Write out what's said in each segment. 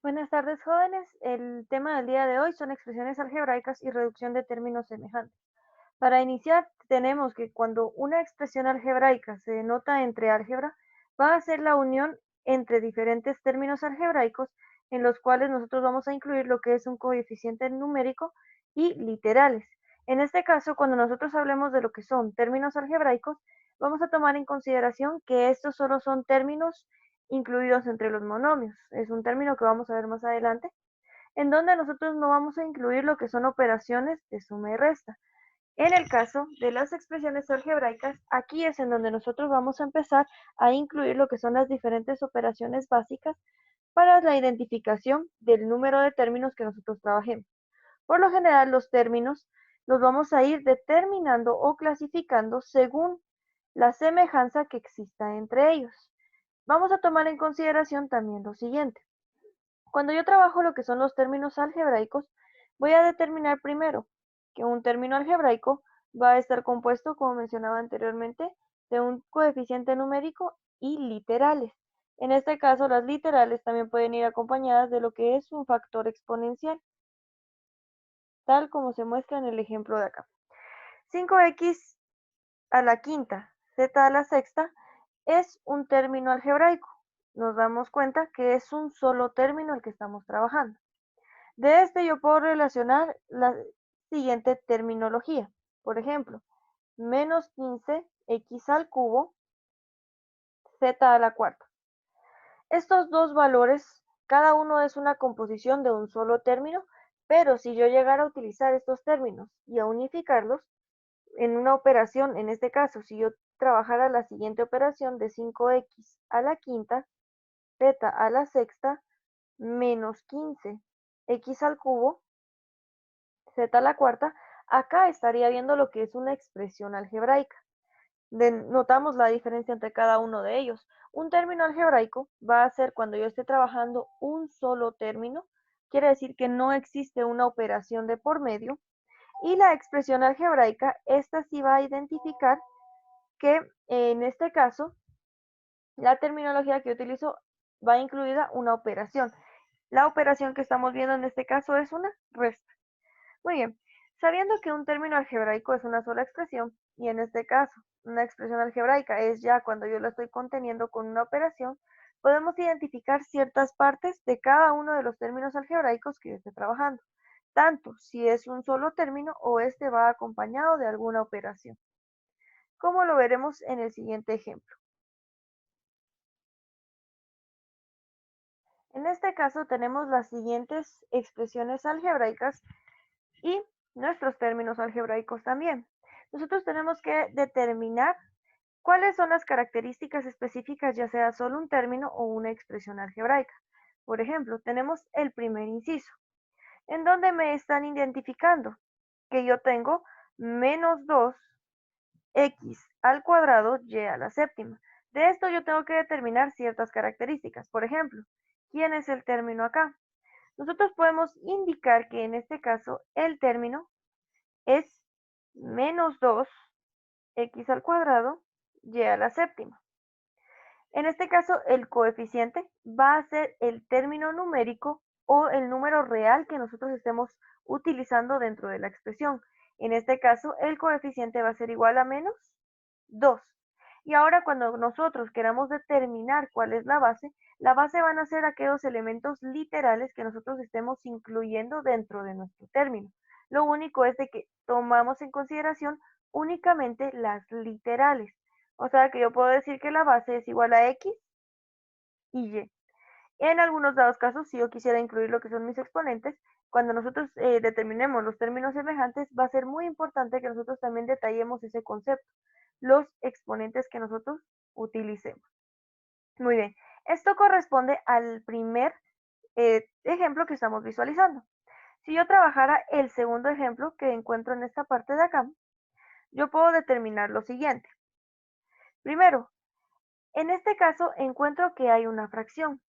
Buenas tardes, jóvenes. El tema del día de hoy son expresiones algebraicas y reducción de términos semejantes. Para iniciar, tenemos que cuando una expresión algebraica se denota entre álgebra, va a ser la unión entre diferentes términos algebraicos en los cuales nosotros vamos a incluir lo que es un coeficiente numérico y literales. En este caso, cuando nosotros hablemos de lo que son términos algebraicos, vamos a tomar en consideración que estos solo son términos incluidos entre los monomios. Es un término que vamos a ver más adelante, en donde nosotros no vamos a incluir lo que son operaciones de suma y resta. En el caso de las expresiones algebraicas, aquí es en donde nosotros vamos a empezar a incluir lo que son las diferentes operaciones básicas para la identificación del número de términos que nosotros trabajemos. Por lo general, los términos los vamos a ir determinando o clasificando según la semejanza que exista entre ellos. Vamos a tomar en consideración también lo siguiente. Cuando yo trabajo lo que son los términos algebraicos, voy a determinar primero que un término algebraico va a estar compuesto, como mencionaba anteriormente, de un coeficiente numérico y literales. En este caso, las literales también pueden ir acompañadas de lo que es un factor exponencial, tal como se muestra en el ejemplo de acá. 5x a la quinta, z a la sexta, es un término algebraico. Nos damos cuenta que es un solo término el que estamos trabajando. De este yo puedo relacionar la siguiente terminología. Por ejemplo, menos 15 x al cubo, z a la cuarta. Estos dos valores, cada uno es una composición de un solo término, pero si yo llegara a utilizar estos términos y a unificarlos en una operación, en este caso, si yo trabajara la siguiente operación de 5x a la quinta, z a la sexta, menos 15 x al cubo, z a la cuarta, acá estaría viendo lo que es una expresión algebraica. Notamos la diferencia entre cada uno de ellos. Un término algebraico va a ser cuando yo esté trabajando un solo término, quiere decir que no existe una operación de por medio, y la expresión algebraica, esta sí va a identificar que en este caso la terminología que utilizo va incluida una operación. La operación que estamos viendo en este caso es una resta. Muy bien, sabiendo que un término algebraico es una sola expresión, y en este caso una expresión algebraica es ya cuando yo lo estoy conteniendo con una operación, podemos identificar ciertas partes de cada uno de los términos algebraicos que yo esté trabajando, tanto si es un solo término o este va acompañado de alguna operación, como lo veremos en el siguiente ejemplo. En este caso tenemos las siguientes expresiones algebraicas y nuestros términos algebraicos también. Nosotros tenemos que determinar cuáles son las características específicas, ya sea solo un término o una expresión algebraica. Por ejemplo, tenemos el primer inciso, en donde me están identificando que yo tengo menos 2x al cuadrado y a la séptima. De esto yo tengo que determinar ciertas características. Por ejemplo, ¿quién es el término acá? Nosotros podemos indicar que en este caso el término es menos 2x al cuadrado y a la séptima. En este caso, el coeficiente va a ser el término numérico o el número real que nosotros estemos utilizando dentro de la expresión. En este caso, el coeficiente va a ser igual a menos 2. Y ahora cuando nosotros queramos determinar cuál es la base van a ser aquellos elementos literales que nosotros estemos incluyendo dentro de nuestro término. Lo único es de que tomamos en consideración únicamente las literales. O sea que yo puedo decir que la base es igual a x y y. En algunos dados casos, si yo quisiera incluir lo que son mis exponentes, cuando nosotros determinemos los términos semejantes, va a ser muy importante que nosotros también detallemos ese concepto, los exponentes que nosotros utilicemos. Muy bien, esto corresponde al primer ejemplo que estamos visualizando. Si yo trabajara el segundo ejemplo que encuentro en esta parte de acá, yo puedo determinar lo siguiente. Primero, en este caso encuentro que hay una fracción.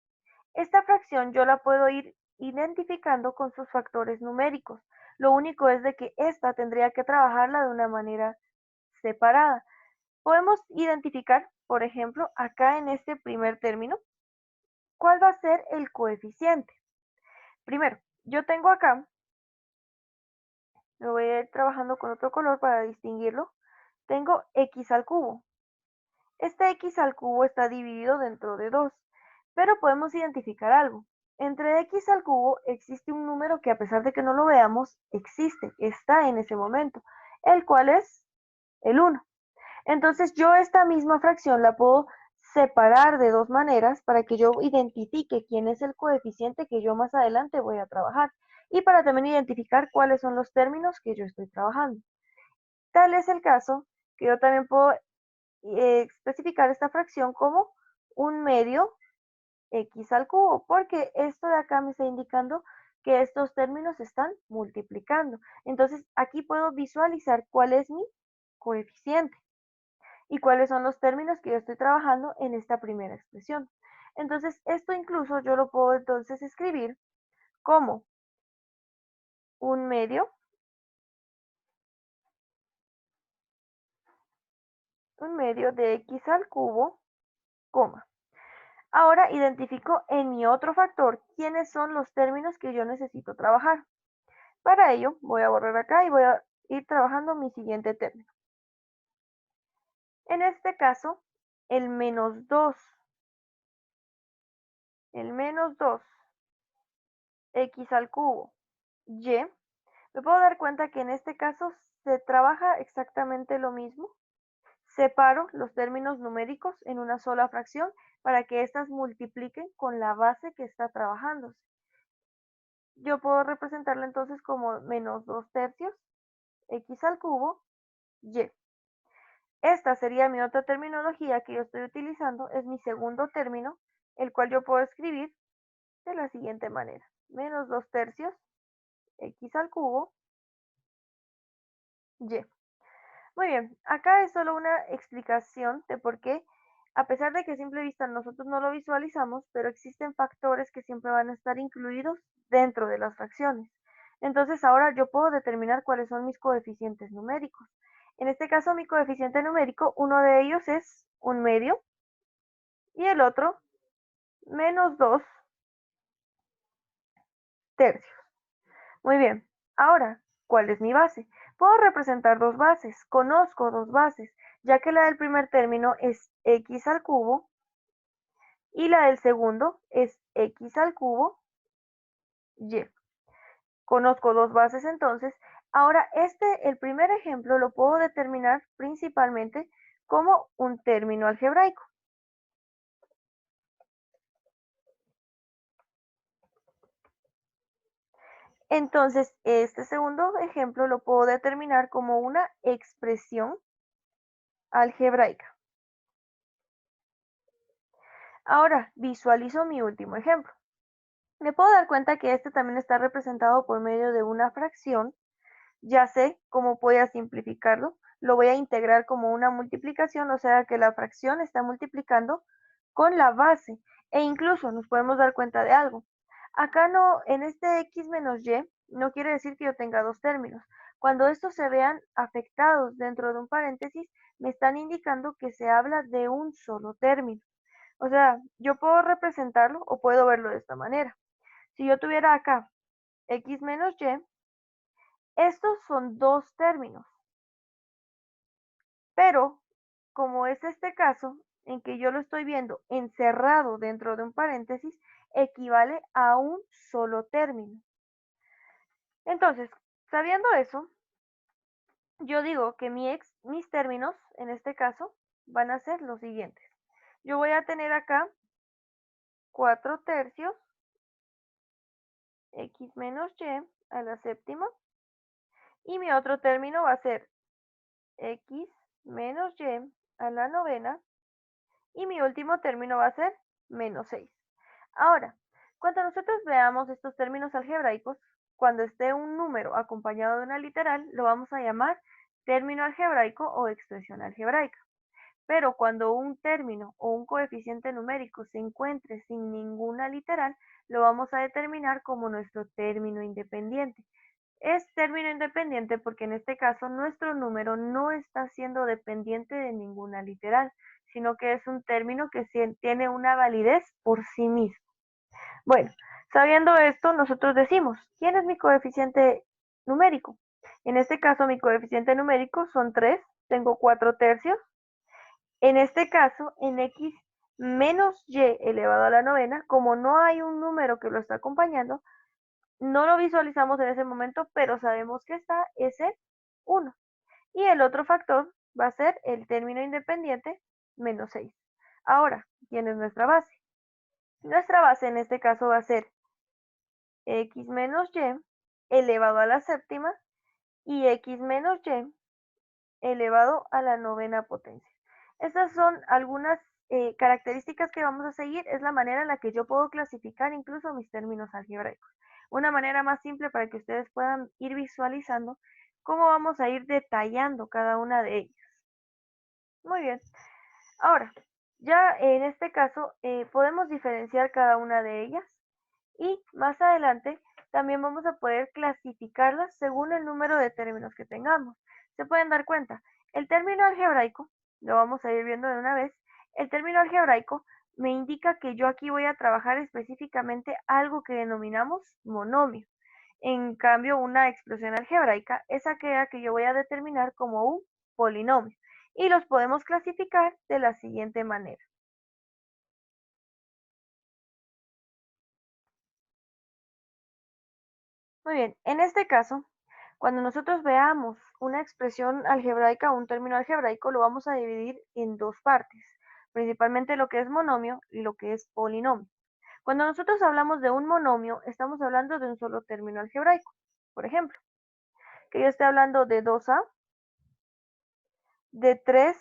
Esta fracción yo la puedo ir identificando con sus factores numéricos. Lo único es de que esta tendría que trabajarla de una manera separada. Podemos identificar, por ejemplo, acá en este primer término, cuál va a ser el coeficiente. Primero, yo tengo acá, lo voy a ir trabajando con otro color para distinguirlo, tengo x al cubo. Este x al cubo está dividido dentro de 2, pero podemos identificar algo. Entre x al cubo existe un número que a pesar de que no lo veamos, existe, está en ese momento, el cual es el 1. Entonces yo esta misma fracción la puedo separar de dos maneras para que yo identifique quién es el coeficiente que yo más adelante voy a trabajar y para también identificar cuáles son los términos que yo estoy trabajando. Tal es el caso que yo también puedo especificar esta fracción como un medio x al cubo, porque esto de acá me está indicando que estos términos se están multiplicando. Entonces aquí puedo visualizar cuál es mi coeficiente y cuáles son los términos que yo estoy trabajando en esta primera expresión. Entonces esto incluso yo lo puedo entonces escribir como un medio de x al cubo, coma. Ahora identifico en mi otro factor quiénes son los términos que yo necesito trabajar. Para ello voy a borrar acá y voy a ir trabajando mi siguiente término. En este caso, el menos 2 x al cubo y, me puedo dar cuenta que en este caso se trabaja exactamente lo mismo. Separo los términos numéricos en una sola fracción para que éstas multipliquen con la base que está trabajándose. Yo puedo representarlo entonces como menos 2 tercios x al cubo y. Esta sería mi otra terminología que yo estoy utilizando, es mi segundo término, el cual yo puedo escribir de la siguiente manera. Menos 2 tercios x al cubo y. Muy bien, acá es solo una explicación de por qué, a pesar de que a simple vista nosotros no lo visualizamos, pero existen factores que siempre van a estar incluidos dentro de las fracciones. Entonces ahora yo puedo determinar cuáles son mis coeficientes numéricos. En este caso mi coeficiente numérico, uno de ellos es un medio y el otro menos 2 tercios. Muy bien, ahora, ¿cuál es mi base? Puedo representar dos bases, conozco dos bases, ya que la del primer término es x al cubo y la del segundo es x al cubo y. Conozco dos bases entonces. Ahora, el primer ejemplo lo puedo determinar principalmente como un término algebraico. Entonces, este segundo ejemplo lo puedo determinar como una expresión algebraica. Ahora, visualizo mi último ejemplo. Me puedo dar cuenta que este también está representado por medio de una fracción. Ya sé cómo voy a simplificarlo. Lo voy a integrar como una multiplicación, o sea que la fracción está multiplicando con la base. E incluso nos podemos dar cuenta de algo. Acá no, en este x menos y, no quiere decir que yo tenga dos términos. Cuando estos se vean afectados dentro de un paréntesis, me están indicando que se habla de un solo término. O sea, yo puedo representarlo o puedo verlo de esta manera. Si yo tuviera acá x menos y, estos son dos términos. Pero, como es este caso, en que yo lo estoy viendo encerrado dentro de un paréntesis, equivale a un solo término. Entonces, sabiendo eso, yo digo que mis términos, en este caso, van a ser los siguientes. Yo voy a tener acá 4 tercios x menos y a la séptima. Y mi otro término va a ser x menos y a la novena. Y mi último término va a ser menos 6. Ahora, cuando nosotros veamos estos términos algebraicos, cuando esté un número acompañado de una literal, lo vamos a llamar término algebraico o expresión algebraica. Pero cuando un término o un coeficiente numérico se encuentre sin ninguna literal, lo vamos a determinar como nuestro término independiente. Es término independiente porque en este caso nuestro número no está siendo dependiente de ninguna literal, sino que es un término que tiene una validez por sí mismo. Bueno, sabiendo esto, nosotros decimos, ¿quién es mi coeficiente numérico? En este caso, mi coeficiente numérico son 3, tengo 4 tercios. En este caso, en x menos y elevado a la novena, como no hay un número que lo está acompañando, no lo visualizamos en ese momento, pero sabemos que está, es el 1. Y el otro factor va a ser el término independiente menos 6. Ahora, ¿quién es nuestra base? Nuestra base en este caso va a ser x menos y elevado a la séptima y x menos y elevado a la novena potencia. Estas son algunas características que vamos a seguir. Es la manera en la que yo puedo clasificar incluso mis términos algebraicos. Una manera más simple para que ustedes puedan ir visualizando cómo vamos a ir detallando cada una de ellas. Muy bien. Ahora, ya en este caso podemos diferenciar cada una de ellas y más adelante también vamos a poder clasificarlas según el número de términos que tengamos. Se pueden dar cuenta, el término algebraico, lo vamos a ir viendo de una vez, el término algebraico me indica que yo aquí voy a trabajar específicamente algo que denominamos monomio. En cambio, una expresión algebraica es aquella que yo voy a determinar como un polinomio y los podemos clasificar de la siguiente manera. Muy bien, en este caso, cuando nosotros veamos una expresión algebraica o un término algebraico, lo vamos a dividir en dos partes, principalmente lo que es monomio y lo que es polinomio. Cuando nosotros hablamos de un monomio, estamos hablando de un solo término algebraico. Por ejemplo, que yo esté hablando de 2a, de 3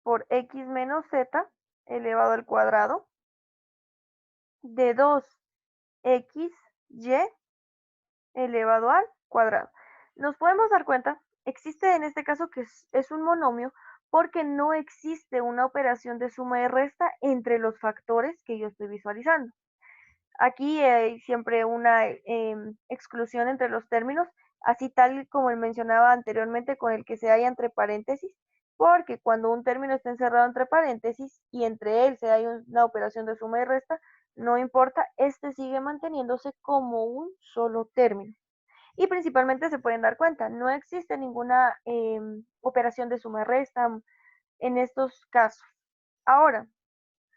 por x menos z elevado al cuadrado, de 2xy elevado al cuadrado. Nos podemos dar cuenta, existe en este caso que es un monomio porque no existe una operación de suma y resta entre los factores que yo estoy visualizando. Aquí hay siempre una exclusión entre los términos, así tal como mencionaba anteriormente con el que se halla entre paréntesis, porque cuando un término está encerrado entre paréntesis y entre él se hay una operación de suma y resta, no importa, este sigue manteniéndose como un solo término. Y principalmente se pueden dar cuenta, no existe ninguna operación de suma y resta en estos casos. Ahora,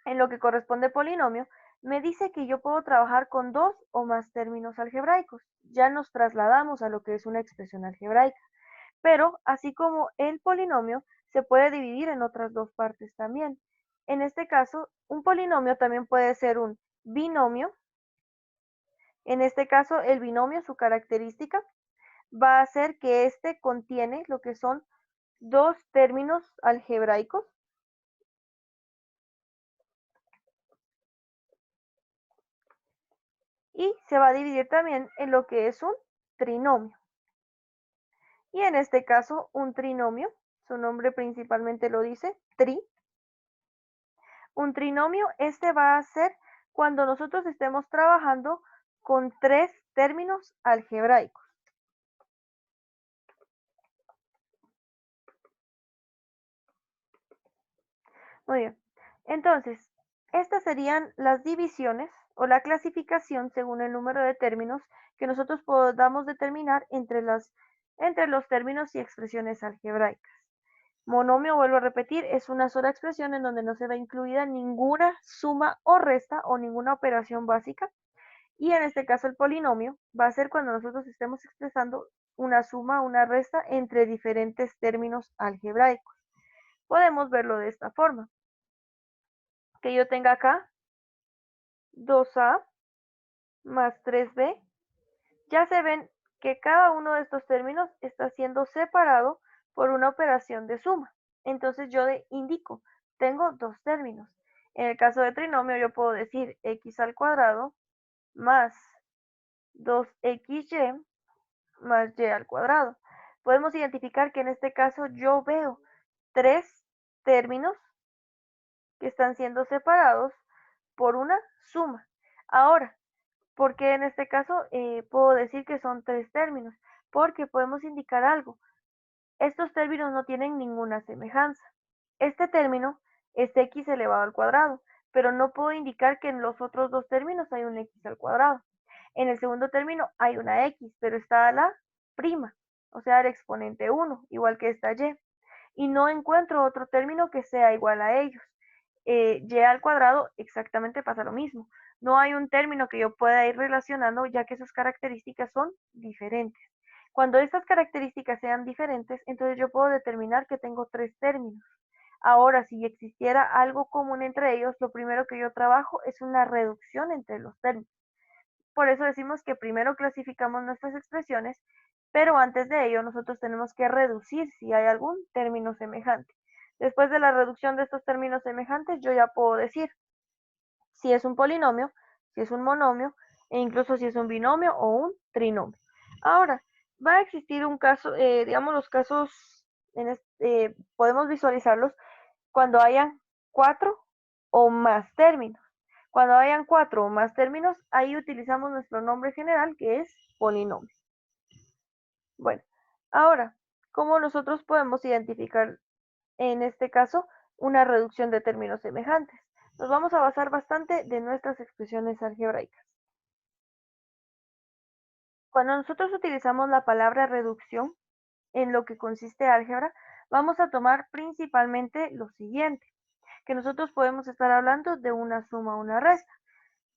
en lo que corresponde polinomio, me dice que yo puedo trabajar con dos o más términos algebraicos. Ya nos trasladamos a lo que es una expresión algebraica. Pero, así como el polinomio, se puede dividir en otras dos partes también. En este caso, un polinomio también puede ser un binomio. En este caso, el binomio, su característica, va a ser que este contiene lo que son dos términos algebraicos y se va a dividir también en lo que es un trinomio. Y en este caso, un trinomio, su nombre principalmente lo dice, tri. Un trinomio, este va a ser cuando nosotros estemos trabajando con tres términos algebraicos. Muy bien. Entonces, estas serían las divisiones o la clasificación según el número de términos que nosotros podamos determinar entre los términos y expresiones algebraicas. Monomio, vuelvo a repetir, es una sola expresión en donde no se ve incluida ninguna suma o resta o ninguna operación básica. Y en este caso el polinomio va a ser cuando nosotros estemos expresando una suma o una resta entre diferentes términos algebraicos. Podemos verlo de esta forma. Que yo tenga acá 2a más 3b. Ya se ven que cada uno de estos términos está siendo separado por una operación de suma. Entonces yo indico, tengo dos términos. En el caso de trinomio yo puedo decir x al cuadrado más 2xy más y al cuadrado. Podemos identificar que en este caso yo veo tres términos que están siendo separados por una suma. Ahora, ¿por qué en este caso puedo decir que son tres términos? Porque podemos indicar algo. Estos términos no tienen ninguna semejanza. Este término es x elevado al cuadrado, pero no puedo indicar que en los otros dos términos hay un x al cuadrado. En el segundo término hay una x, pero está la prima, o sea, el exponente 1, igual que esta y. Y no encuentro otro término que sea igual a ellos. Y al cuadrado exactamente pasa lo mismo. No hay un término que yo pueda ir relacionando, ya que sus características son diferentes. Cuando estas características sean diferentes, entonces yo puedo determinar que tengo tres términos. Ahora, si existiera algo común entre ellos, lo primero que yo trabajo es una reducción entre los términos. Por eso decimos que primero clasificamos nuestras expresiones, pero antes de ello nosotros tenemos que reducir si hay algún término semejante. Después de la reducción de estos términos semejantes, yo ya puedo decir si es un polinomio, si es un monomio, e incluso si es un binomio o un trinomio. Ahora, va a existir un caso, digamos los casos, podemos visualizarlos cuando hayan 4 o más términos. Cuando hayan 4 o más términos, ahí utilizamos nuestro nombre general, que es polinomio. Bueno, ahora, ¿cómo nosotros podemos identificar, en este caso, una reducción de términos semejantes? Nos vamos a basar bastante de nuestras expresiones algebraicas. Cuando nosotros utilizamos la palabra reducción, en lo que consiste álgebra, vamos a tomar principalmente lo siguiente, que nosotros podemos estar hablando de una suma o una resta,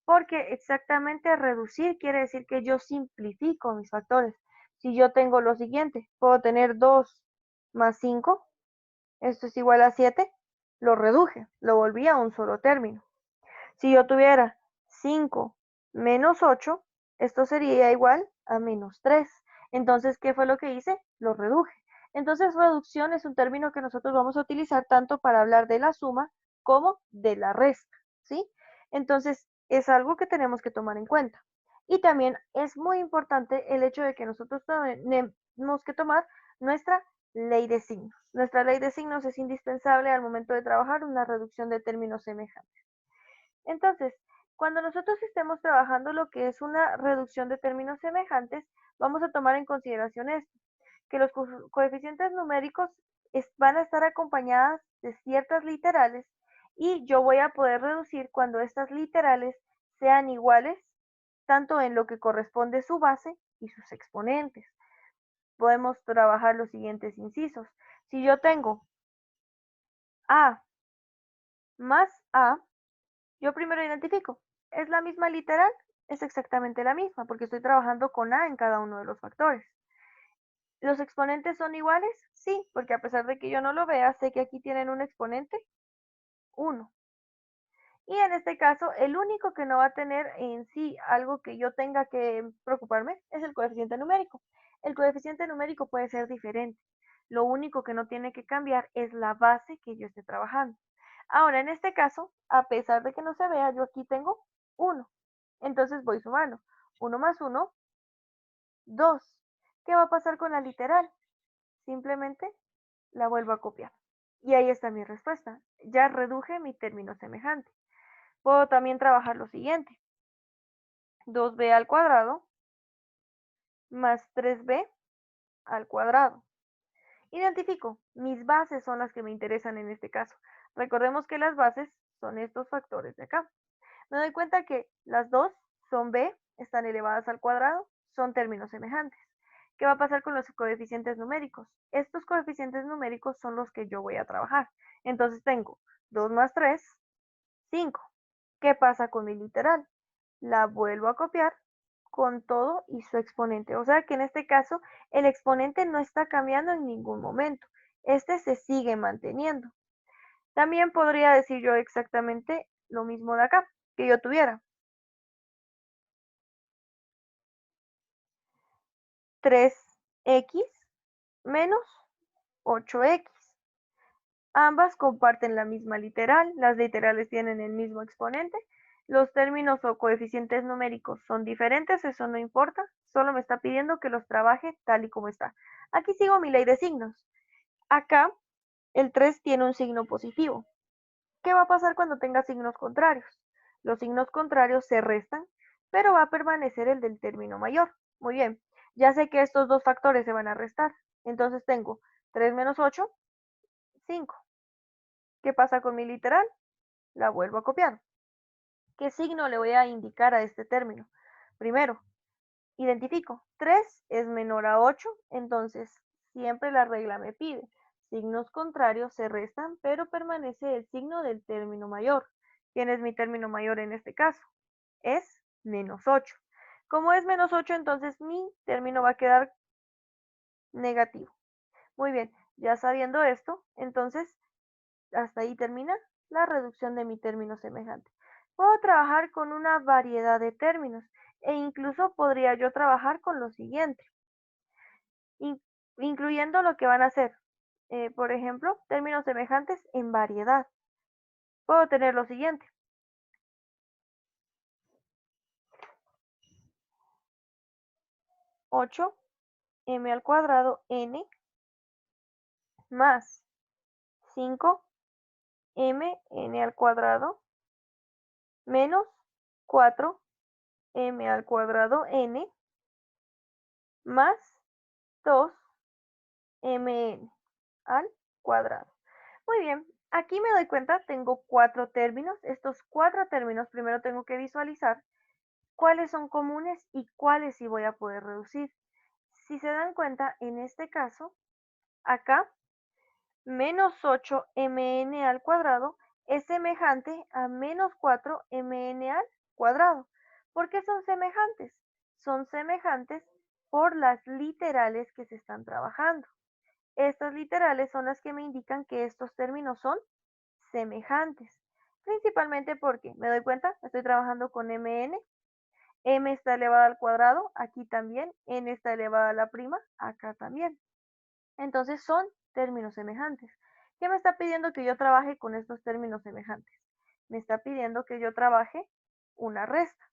porque exactamente reducir quiere decir que yo simplifico mis factores. Si yo tengo lo siguiente, puedo tener 2 más 5, esto es igual a 7, lo reduje, lo volví a un solo término. Si yo tuviera 5 menos 8, esto sería igual a menos 3. Entonces, ¿qué fue lo que hice? Lo reduje. Entonces, reducción es un término que nosotros vamos a utilizar tanto para hablar de la suma como de la resta, ¿sí? Entonces, es algo que tenemos que tomar en cuenta. Y también es muy importante el hecho de que nosotros tenemos que tomar nuestra ley de signos. Nuestra ley de signos es indispensable al momento de trabajar una reducción de términos semejantes. Entonces, cuando nosotros estemos trabajando lo que es una reducción de términos semejantes, vamos a tomar en consideración esto, que los coeficientes numéricos van a estar acompañadas de ciertas literales y yo voy a poder reducir cuando estas literales sean iguales, tanto en lo que corresponde su base y sus exponentes. Podemos trabajar los siguientes incisos. Si yo tengo A más A, yo primero identifico, ¿es la misma literal? Es exactamente la misma, porque estoy trabajando con A en cada uno de los factores. ¿Los exponentes son iguales? Sí, porque a pesar de que yo no lo vea, sé que aquí tienen un exponente 1. Y en este caso, el único que no va a tener en sí algo que yo tenga que preocuparme es el coeficiente numérico. El coeficiente numérico puede ser diferente. Lo único que no tiene que cambiar es la base que yo esté trabajando. Ahora, en este caso, a pesar de que no se vea, yo aquí tengo 1. Entonces voy sumando. 1 más 1, 2. ¿Qué va a pasar con la literal? Simplemente la vuelvo a copiar. Y ahí está mi respuesta. Ya reduje mi término semejante. Puedo también trabajar lo siguiente. 2b al cuadrado más 3b al cuadrado. Identifico, mis bases son las que me interesan en este caso. Recordemos que las bases son estos factores de acá. Me doy cuenta que las dos son b, están elevadas al cuadrado, son términos semejantes. ¿Qué va a pasar con los coeficientes numéricos? Estos coeficientes numéricos son los que yo voy a trabajar. Entonces tengo 2 más 3, 5. ¿Qué pasa con mi literal? La vuelvo a copiar con todo y su exponente. O sea que en este caso el exponente no está cambiando en ningún momento. Este se sigue manteniendo. También podría decir yo exactamente lo mismo de acá, que yo tuviera 3x menos 8x. Ambas comparten la misma literal, las literales tienen el mismo exponente, los términos o coeficientes numéricos son diferentes, eso no importa, solo me está pidiendo que los trabaje tal y como está. Aquí sigo mi ley de signos. Acá el 3 tiene un signo positivo. ¿Qué va a pasar cuando tenga signos contrarios? Los signos contrarios se restan, pero va a permanecer el del término mayor. Muy bien, ya sé que estos dos factores se van a restar. Entonces tengo 3 menos 8, 5. ¿Qué pasa con mi literal? La vuelvo a copiar. ¿Qué signo le voy a indicar a este término? Primero, identifico, 3 es menor a 8, entonces siempre la regla me pide. Signos contrarios se restan, pero permanece el signo del término mayor. ¿Quién es mi término mayor en este caso? Es -8. Como es -8, entonces mi término va a quedar negativo. Muy bien, ya sabiendo esto, entonces hasta ahí termina la reducción de mi término semejante. Puedo trabajar con una variedad de términos e incluso podría yo trabajar con lo siguiente, incluyendo lo que van a ser, por ejemplo, términos semejantes en variedad. Puedo tener lo siguiente: 8m² n más 5mn² menos 4m² más 2mn al cuadrado. Muy bien, aquí me doy cuenta, tengo 4 términos. Estos 4 términos primero tengo que visualizar cuáles son comunes y cuáles sí voy a poder reducir. Si se dan cuenta, en este caso, acá, menos 8mn² es semejante a menos 4mn². ¿Por qué son semejantes? Son semejantes por las literales que se están trabajando. Estas literales son las que me indican que estos términos son semejantes, principalmente porque me doy cuenta, estoy trabajando con mn, m está elevada al cuadrado, aquí también, n está elevada a la prima, acá también. Entonces son términos semejantes. ¿Qué me está pidiendo que yo trabaje con estos términos semejantes? Me está pidiendo que yo trabaje una resta.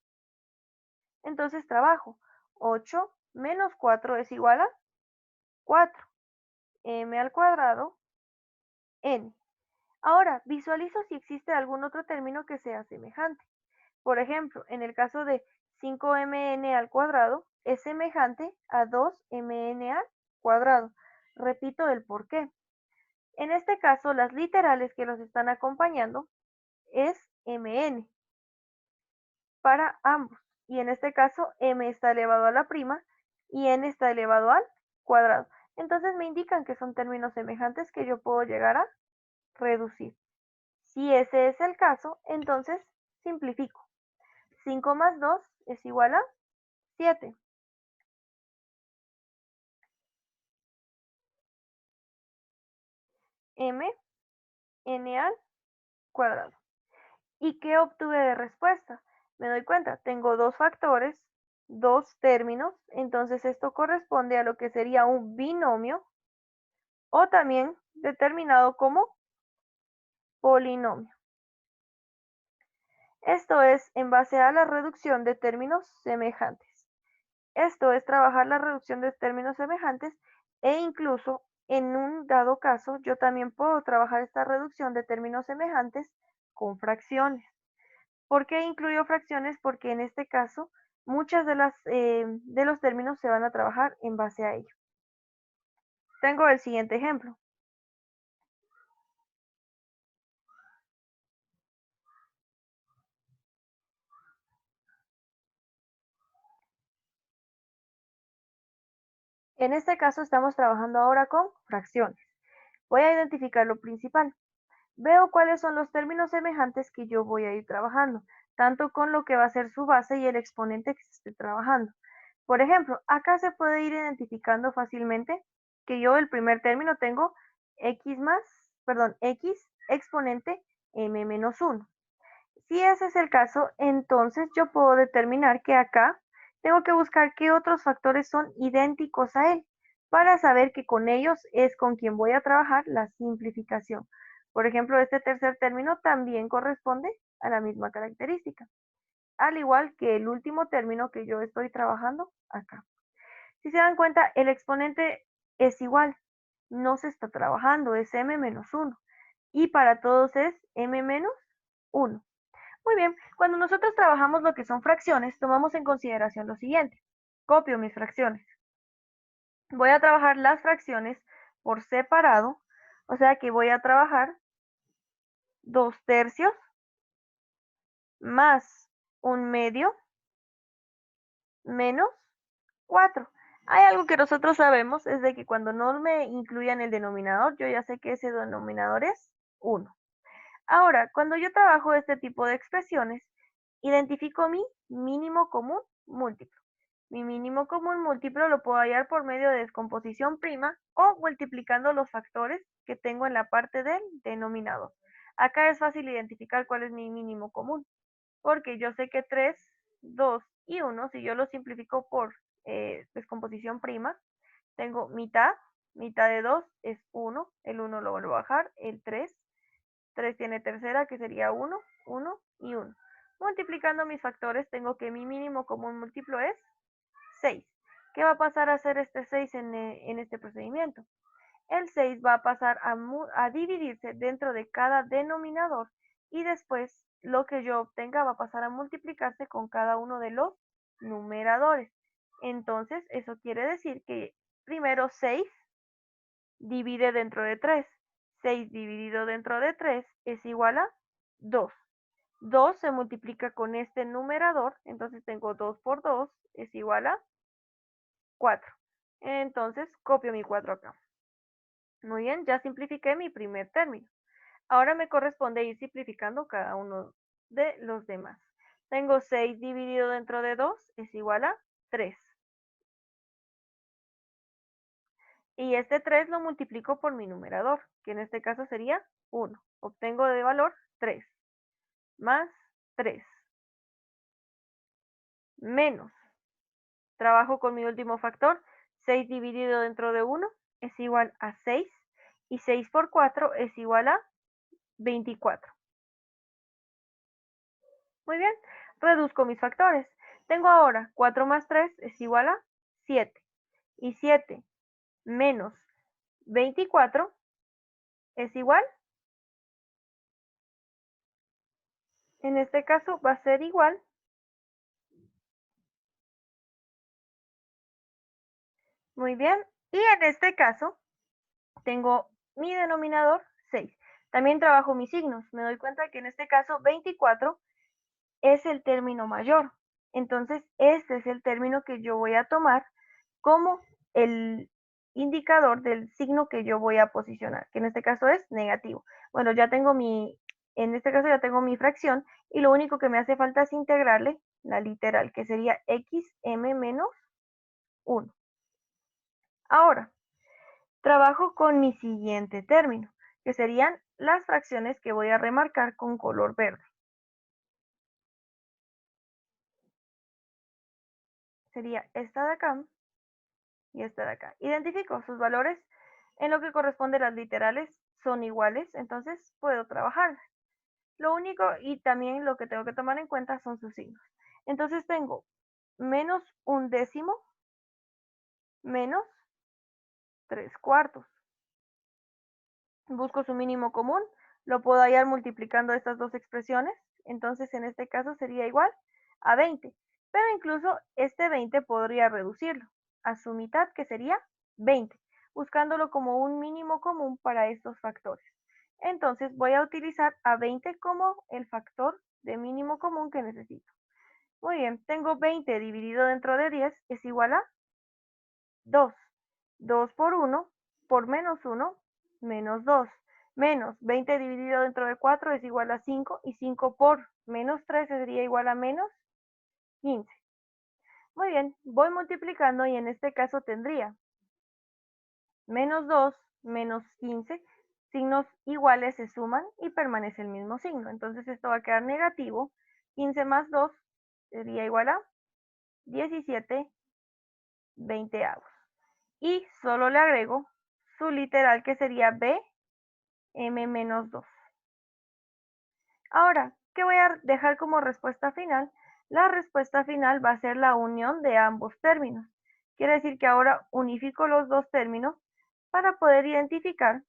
Entonces trabajo 8 menos 4 es igual a 4, m² n. Ahora, visualizo si existe algún otro término que sea semejante. Por ejemplo, en el caso de 5mn² es semejante a 2mn². Repito el por qué. En este caso, las literales que los están acompañando es mn para ambos. Y en este caso, m está elevado a la prima y n está elevado al cuadrado. Entonces me indican que son términos semejantes que yo puedo llegar a reducir. Si ese es el caso, entonces simplifico. 5 más 2 es igual a 7. M n al cuadrado. ¿Y qué obtuve de respuesta? Me doy cuenta, tengo dos factores, dos términos, entonces esto corresponde a lo que sería un binomio o también determinado como polinomio. Esto es en base a la reducción de términos semejantes. Esto es trabajar la reducción de términos semejantes e incluso en un dado caso yo también puedo trabajar esta reducción de términos semejantes con fracciones. ¿Por qué incluyo fracciones? Porque en este caso muchas de los términos se van a trabajar en base a ello. Tengo el siguiente ejemplo. En este caso estamos trabajando ahora con fracciones. Voy a identificar lo principal. Veo cuáles son los términos semejantes que yo voy a ir trabajando, tanto con lo que va a ser su base y el exponente que se esté trabajando. Por ejemplo, acá se puede ir identificando fácilmente que yo el primer término tengo x exponente m menos 1. Si ese es el caso, entonces yo puedo determinar que acá tengo que buscar qué otros factores son idénticos a él para saber que con ellos es con quien voy a trabajar la simplificación. Por ejemplo, este tercer término también corresponde a la misma característica, al igual que el último término que yo estoy trabajando acá. Si se dan cuenta, el exponente es igual, no se está trabajando, es m menos 1 y para todos es m menos 1. Muy bien, cuando nosotros trabajamos lo que son fracciones, tomamos en consideración lo siguiente. Copio mis fracciones. Voy a trabajar las fracciones por separado, o sea que voy a trabajar 2/3 más 1/2 menos 4. Hay algo que nosotros sabemos, es de que cuando no me incluyan el denominador, yo ya sé que ese denominador es 1. Ahora, cuando yo trabajo este tipo de expresiones, identifico mi mínimo común múltiplo. Mi mínimo común múltiplo lo puedo hallar por medio de descomposición prima o multiplicando los factores que tengo en la parte del denominador. Acá es fácil identificar cuál es mi mínimo común, porque yo sé que 3, 2 y 1, si yo lo simplifico por descomposición prima, tengo mitad, mitad de 2 es 1, el 1 lo vuelvo a bajar, el 3 tiene tercera que sería 1, 1 y 1. Multiplicando mis factores tengo que mi mínimo común múltiplo es 6. ¿Qué va a pasar a ser este 6 en este procedimiento? El 6 va a pasar a dividirse dentro de cada denominador y después lo que yo obtenga va a pasar a multiplicarse con cada uno de los numeradores. Entonces, eso quiere decir que primero 6 divide dentro de 3. 6 dividido dentro de 3 es igual a 2. 2 se multiplica con este numerador, entonces tengo 2 por 2 es igual a 4. Entonces, copio mi 4 acá. Muy bien, ya simplifiqué mi primer término. Ahora me corresponde ir simplificando cada uno de los demás. Tengo 6 dividido dentro de 2 es igual a 3. Y este 3 lo multiplico por mi numerador, que en este caso sería 1. Obtengo de valor 3 más 3 menos. Trabajo con mi último factor. 6 dividido dentro de 1 es igual a 6 y 6 por 4 es igual a 24. Muy bien, reduzco mis factores. Tengo ahora 4 más 3 es igual a 7 y 7 menos 24 es igual, en este caso va a ser igual, muy bien, y en este caso tengo mi denominador 6. También trabajo mis signos, me doy cuenta que en este caso 24 es el término mayor. Entonces, este es el término que yo voy a tomar como el indicador del signo que yo voy a posicionar, que en este caso es negativo. Bueno, en este caso ya tengo mi fracción y lo único que me hace falta es integrarle la literal, que sería xm menos 1. Ahora, trabajo con mi siguiente término, que serían las fracciones que voy a remarcar con color verde. Sería esta de acá y esta de acá. Identifico sus valores en lo que corresponde a las literales son iguales, entonces puedo trabajar. Lo único y también lo que tengo que tomar en cuenta son sus signos. Entonces tengo menos 1/10 menos 3/4. Busco su mínimo común, lo puedo hallar multiplicando estas dos expresiones, entonces en este caso sería igual a 20, pero incluso este 20 podría reducirlo a su mitad, que sería 20, buscándolo como un mínimo común para estos factores. Entonces voy a utilizar a 20 como el factor de mínimo común que necesito. Muy bien, tengo 20 dividido dentro de 10 es igual a 2. 2 por 1 por menos 1, menos 2. Menos 20 dividido dentro de 4 es igual a 5 y 5 por menos 3 sería igual a menos 15. Muy bien, voy multiplicando y en este caso tendría menos 2 menos 15. Signos iguales se suman y permanece el mismo signo. Entonces esto va a quedar negativo. 15 más 2 sería igual a 17 veinteavos. Y solo le agrego su literal, que sería b m menos 2. Ahora, ¿qué voy a dejar como respuesta final? La respuesta final va a ser la unión de ambos términos. Quiere decir que ahora unifico los dos términos para poder identificar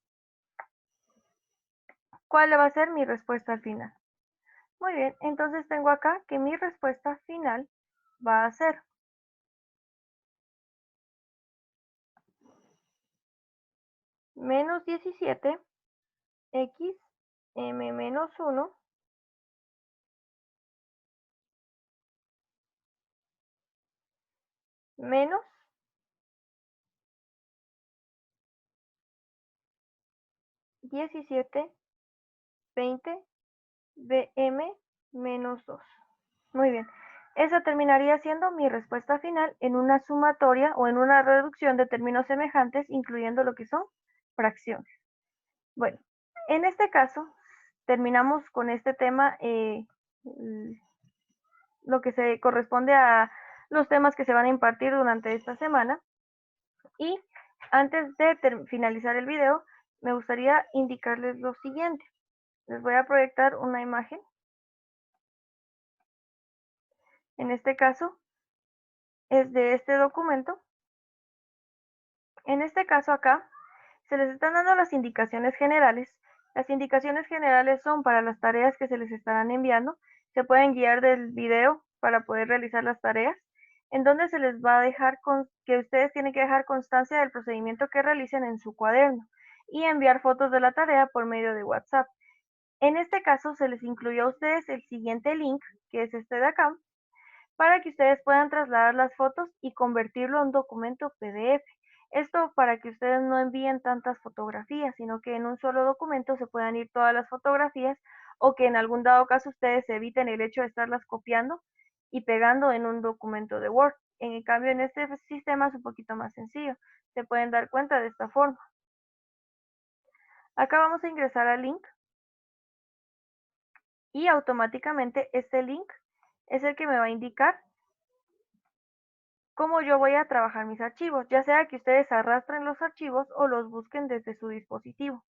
cuál va a ser mi respuesta final. Muy bien, entonces tengo acá que mi respuesta final va a ser menos 17 x m menos 1 menos 17 20 bm menos 2. Muy bien. Esa terminaría siendo mi respuesta final en una sumatoria o en una reducción de términos semejantes, incluyendo lo que son fracciones. Bueno, en este caso, terminamos con este tema, lo que se corresponde a los temas que se van a impartir durante esta semana. Y antes de finalizar el video, me gustaría indicarles lo siguiente. Les voy a proyectar una imagen. En este caso, es de este documento. En este caso acá, se les están dando las indicaciones generales. Las indicaciones generales son para las tareas que se les estarán enviando. Se pueden guiar del video para poder realizar las tareas, en donde se les va a dejar que ustedes tienen que dejar constancia del procedimiento que realicen en su cuaderno y enviar fotos de la tarea por medio de WhatsApp. En este caso, se les incluyó a ustedes el siguiente link, que es este de acá, para que ustedes puedan trasladar las fotos y convertirlo a un documento PDF. Esto para que ustedes no envíen tantas fotografías, sino que en un solo documento se puedan ir todas las fotografías, o que en algún dado caso ustedes eviten el hecho de estarlas copiando y pegando en un documento de Word. En cambio, en este sistema es un poquito más sencillo. Se pueden dar cuenta de esta forma. Acá vamos a ingresar al link y automáticamente este link es el que me va a indicar cómo yo voy a trabajar mis archivos, ya sea que ustedes arrastren los archivos o los busquen desde su dispositivo.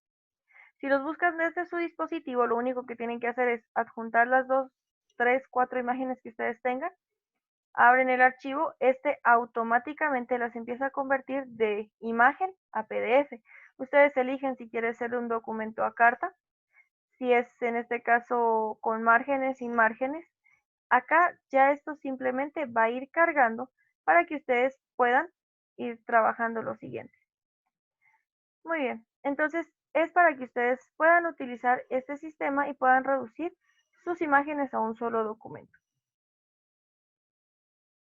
Si los buscan desde su dispositivo, lo único que tienen que hacer es adjuntar las 2, 3, 4 imágenes que ustedes tengan, abren el archivo, este automáticamente las empieza a convertir de imagen a PDF. Ustedes eligen si quiere ser un documento a carta, si es en este caso con márgenes, sin márgenes. Acá ya esto simplemente va a ir cargando para que ustedes puedan ir trabajando lo siguiente. Muy bien, entonces es para que ustedes puedan utilizar este sistema y puedan reducir sus imágenes a un solo documento.